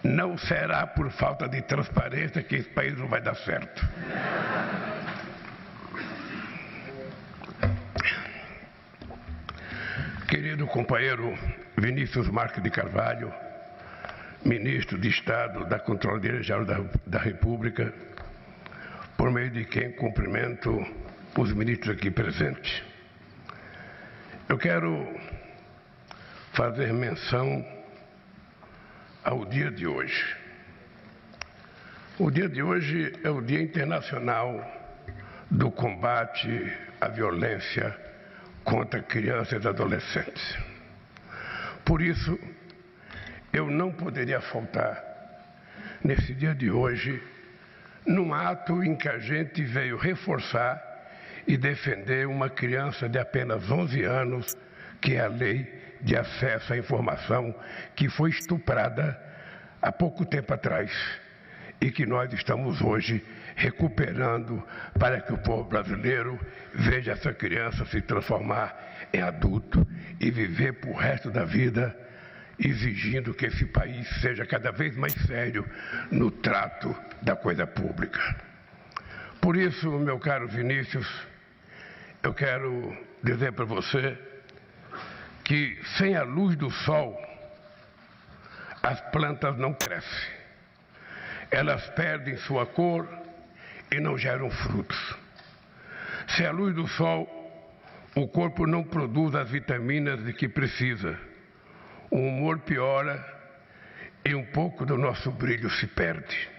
Não será por falta de transparência que esse país não vai dar certo. Querido companheiro Vinícius Marques de Carvalho, ministro de Estado da Controladoria Geral da República, por meio de quem cumprimento os ministros aqui presentes. Eu quero fazer menção ao dia de hoje. O dia de hoje é o Dia Internacional do Combate à Violência contra crianças e adolescentes. Por isso, eu não poderia faltar, nesse dia de hoje, num ato em que a gente veio reforçar e defender uma criança de apenas 11 anos, que é a Lei de Acesso à Informação, que foi estuprada há pouco tempo atrás e que nós estamos hoje recuperando para que o povo brasileiro veja essa criança se transformar em adulto e viver por resto da vida exigindo que esse país seja cada vez mais sério no trato da coisa pública. Por isso, meu caro Vinícius, eu quero dizer para você que sem a luz do sol, as plantas não crescem. Elas perdem sua cor e não geram frutos. Sem a luz do sol, o corpo não produz as vitaminas de que precisa. O humor piora e um pouco do nosso brilho se perde.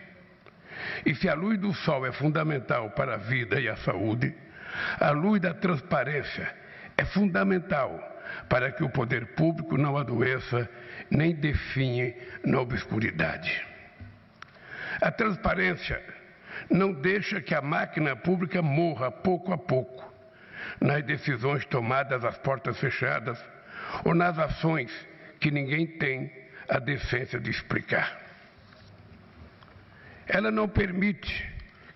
E se a luz do sol é fundamental para a vida e a saúde, a luz da transparência é fundamental para que o poder público não adoeça nem definhe na obscuridade. A transparência não deixa que a máquina pública morra pouco a pouco nas decisões tomadas às portas fechadas ou nas ações que ninguém tem a decência de explicar. Ela não permite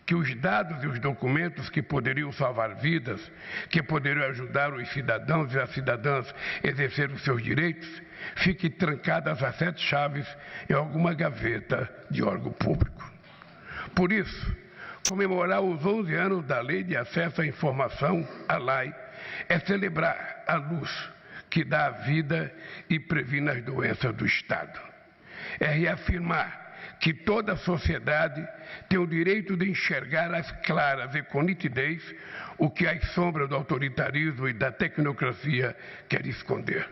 que os dados e os documentos que poderiam salvar vidas, que poderiam ajudar os cidadãos e as cidadãs a exercer os seus direitos, fiquem trancadas a 7 chaves em alguma gaveta de órgão público. Por isso, comemorar os 11 anos da Lei de Acesso à Informação, a LAI, é celebrar a luz que dá a vida e previne as doenças do Estado. É reafirmar que toda a sociedade tem o direito de enxergar às claras e com nitidez o que as sombras do autoritarismo e da tecnocracia querem esconder.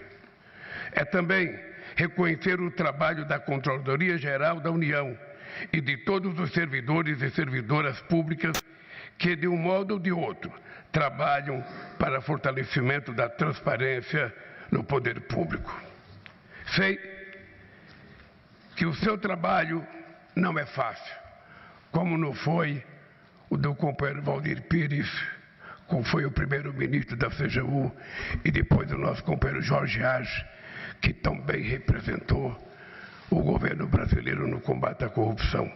É também reconhecer o trabalho da Controladoria Geral da União e de todos os servidores e servidoras públicas que, de um modo ou de outro, trabalham para fortalecimento da transparência no poder público. Sei que o seu trabalho não é fácil, como não foi o do companheiro Valdir Pires, como foi o primeiro-ministro da CGU, e depois o nosso companheiro Jorge Arce, que também representou o governo brasileiro no combate à corrupção.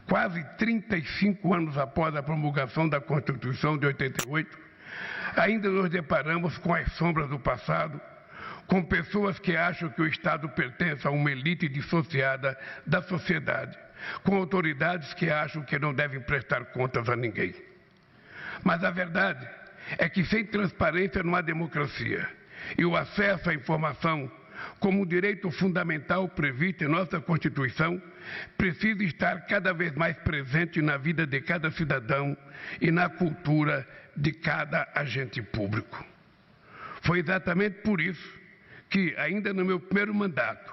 Quase 35 anos após a promulgação da Constituição de 88, ainda nos deparamos com as sombras do passado, com pessoas que acham que o Estado pertence a uma elite dissociada da sociedade, com autoridades que acham que não devem prestar contas a ninguém. Mas a verdade é que sem transparência não há democracia, e o acesso à informação, como um direito fundamental previsto em nossa Constituição, precisa estar cada vez mais presente na vida de cada cidadão e na cultura de cada agente público. Foi exatamente por isso que, ainda no meu primeiro mandato,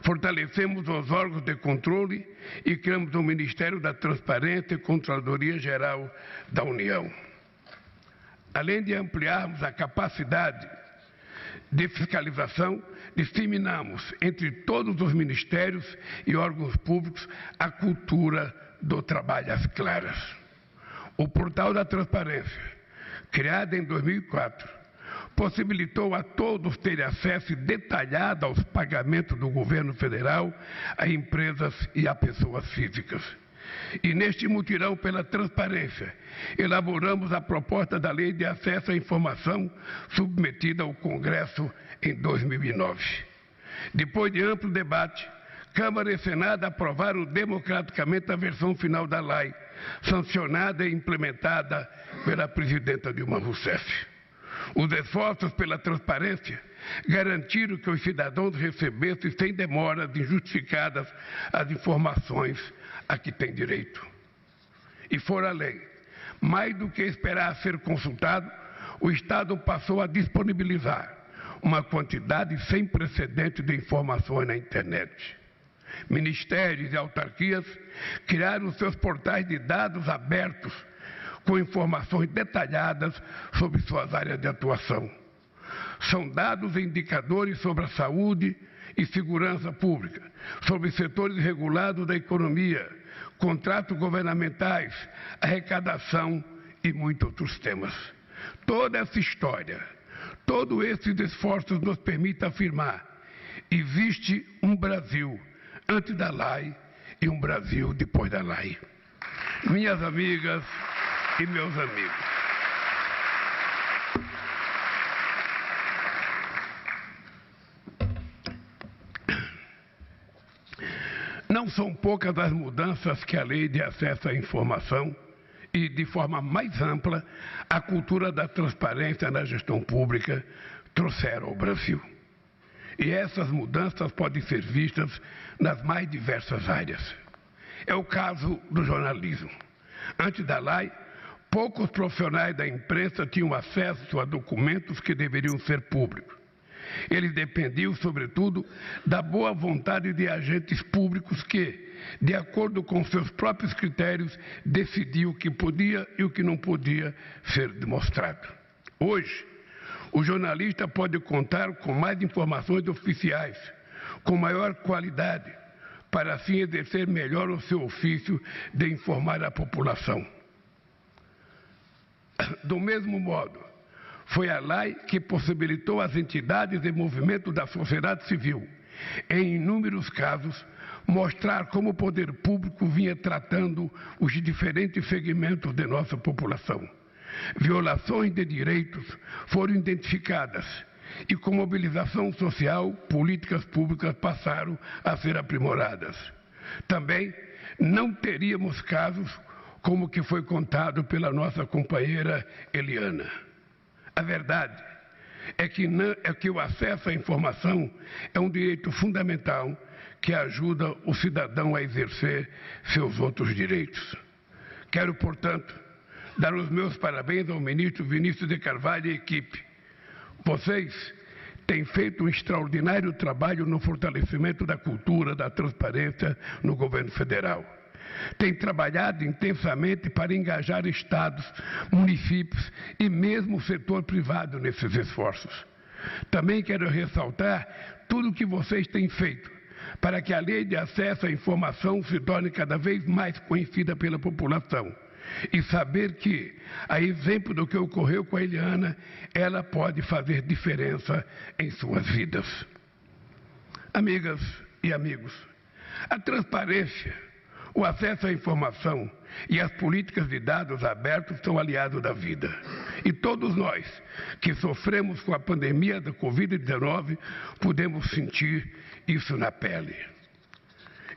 fortalecemos os órgãos de controle e criamos o Ministério da Transparência e Controladoria Geral da União. Além de ampliarmos a capacidade de fiscalização, disseminamos entre todos os ministérios e órgãos públicos a cultura do trabalho às claras. O Portal da Transparência, criado em 2004, possibilitou a todos terem acesso detalhado aos pagamentos do governo federal a empresas e a pessoas físicas. E neste mutirão pela transparência, elaboramos a proposta da Lei de Acesso à Informação submetida ao Congresso em 2009. Depois de amplo debate, Câmara e Senado aprovaram democraticamente a versão final da lei, sancionada e implementada pela presidenta Dilma Rousseff. Os esforços pela transparência garantiram que os cidadãos recebessem sem demoras injustificadas as informações a que têm direito. E foram além. Mais do que esperar ser consultado, o Estado passou a disponibilizar uma quantidade sem precedentes de informações na internet. Ministérios e autarquias criaram seus portais de dados abertos com informações detalhadas sobre suas áreas de atuação. São dados e indicadores sobre a saúde e segurança pública, sobre setores regulados da economia, contratos governamentais, arrecadação e muitos outros temas. Toda essa história, todos esses esforços nos permitem afirmar: existe um Brasil antes da lei e um Brasil depois da lei. Minhas amigas e meus amigos, não são poucas as mudanças que a Lei de Acesso à Informação e, de forma mais ampla, a cultura da transparência na gestão pública trouxeram ao Brasil. E essas mudanças podem ser vistas nas mais diversas áreas. É o caso do jornalismo. Antes da lei, poucos profissionais da imprensa tinham acesso a documentos que deveriam ser públicos. Eles dependiam, sobretudo, da boa vontade de agentes públicos que, de acordo com seus próprios critérios, decidiam o que podia e o que não podia ser demonstrado. Hoje, o jornalista pode contar com mais informações oficiais, com maior qualidade, para assim exercer melhor o seu ofício de informar a população. Do mesmo modo, foi a lei que possibilitou às entidades e movimentos da sociedade civil, em inúmeros casos, mostrar como o poder público vinha tratando os diferentes segmentos de nossa população. Violações de direitos foram identificadas e, com mobilização social, políticas públicas passaram a ser aprimoradas. Também não teríamos casos como o que foi contado pela nossa companheira Eliana. A verdade é que o acesso à informação é um direito fundamental que ajuda o cidadão a exercer seus outros direitos. Quero, portanto, dar os meus parabéns ao ministro Vinícius de Carvalho e equipe. Vocês têm feito um extraordinário trabalho no fortalecimento da cultura da transparência no governo federal. Tem trabalhado intensamente para engajar estados, municípios e mesmo o setor privado nesses esforços. Também quero ressaltar tudo o que vocês têm feito para que a Lei de Acesso à Informação se torne cada vez mais conhecida pela população e saber que, a exemplo do que ocorreu com a Eliana, ela pode fazer diferença em suas vidas. Amigas e amigos, a transparência, o acesso à informação e as políticas de dados abertos são aliados da vida. E todos nós que sofremos com a pandemia da Covid-19 podemos sentir isso na pele.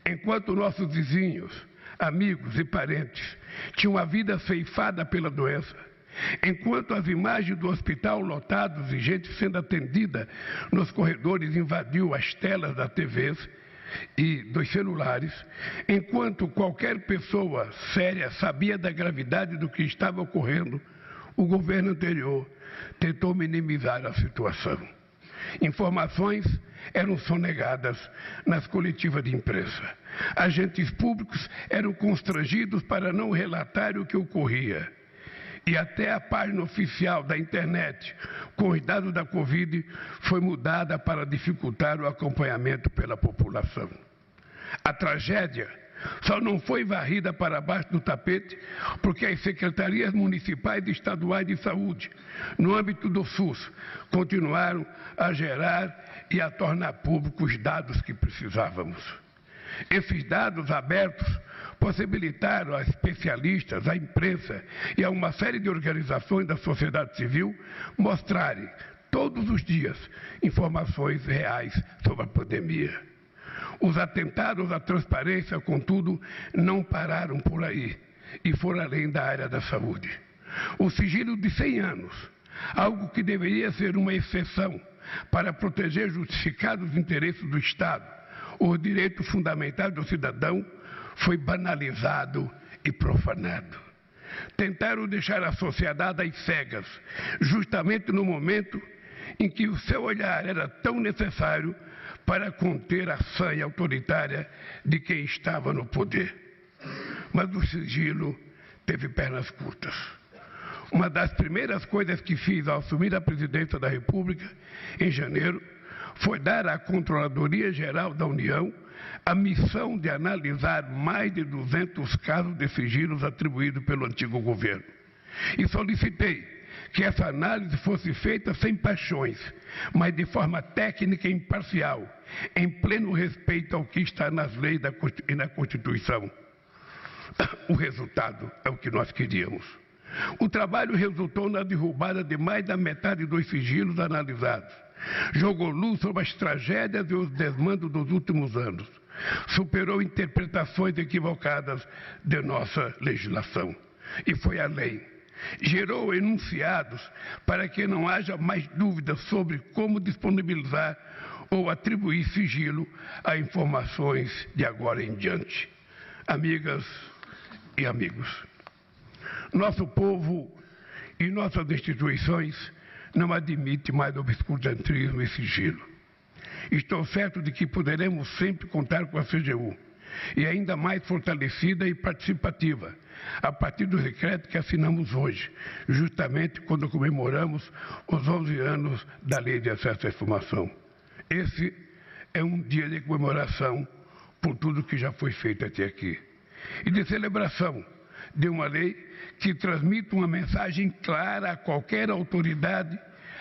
Enquanto nossos vizinhos, amigos e parentes tinham a vida ceifada pela doença, enquanto as imagens do hospital lotados e gente sendo atendida nos corredores invadiu as telas das TVs e dos celulares, enquanto qualquer pessoa séria sabia da gravidade do que estava ocorrendo, o governo anterior tentou minimizar a situação. Informações eram sonegadas nas coletivas de imprensa. Agentes públicos eram constrangidos para não relatar o que ocorria. E até a página oficial da internet, com os dados da Covid, foi mudada para dificultar o acompanhamento pela população. A tragédia só não foi varrida para baixo do tapete porque as secretarias municipais e estaduais de saúde, no âmbito do SUS, continuaram a gerar e a tornar públicos os dados que precisávamos. Esses dados abertos possibilitaram a especialistas, à imprensa e a uma série de organizações da sociedade civil mostrarem todos os dias, informações reais sobre a pandemia. Os atentados à transparência, contudo, não pararam por aí e foram além da área da saúde. O sigilo de 100 anos, algo que deveria ser uma exceção para proteger justificados interesses do Estado, os direitos fundamentais do cidadão, foi banalizado e profanado. Tentaram deixar a sociedade às cegas, justamente no momento em que o seu olhar era tão necessário para conter a sanha autoritária de quem estava no poder. Mas o sigilo teve pernas curtas. Uma das primeiras coisas que fiz ao assumir a presidência da República, em janeiro, foi dar à Controladoria Geral da União a missão de analisar mais de 200 casos de sigilos atribuídos pelo antigo governo. E solicitei que essa análise fosse feita sem paixões, mas de forma técnica e imparcial, em pleno respeito ao que está nas leis e na Constituição. O resultado é o que nós queríamos. O trabalho resultou na derrubada de mais da metade dos sigilos analisados. Jogou luz sobre as tragédias e os desmandos dos últimos anos. Superou interpretações equivocadas de nossa legislação. E foi além. Gerou enunciados para que não haja mais dúvidas sobre como disponibilizar ou atribuir sigilo a informações de agora em diante. Amigas e amigos, nosso povo e nossas instituições não admitem mais obscurantismo e sigilo. Estou certo de que poderemos sempre contar com a CGU, e ainda mais fortalecida e participativa, a partir do decreto que assinamos hoje, justamente quando comemoramos os 11 anos da Lei de Acesso à Informação. Esse é um dia de comemoração por tudo que já foi feito até aqui, e de celebração de uma lei que transmite uma mensagem clara a qualquer autoridade,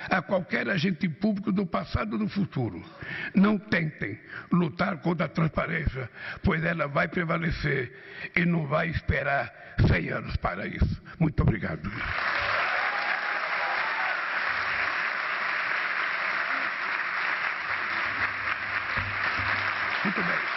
a qualquer agente público do passado e do futuro. Não tentem lutar contra a transparência, pois ela vai prevalecer e não vai esperar 100 anos para isso. Muito obrigado. Muito bem.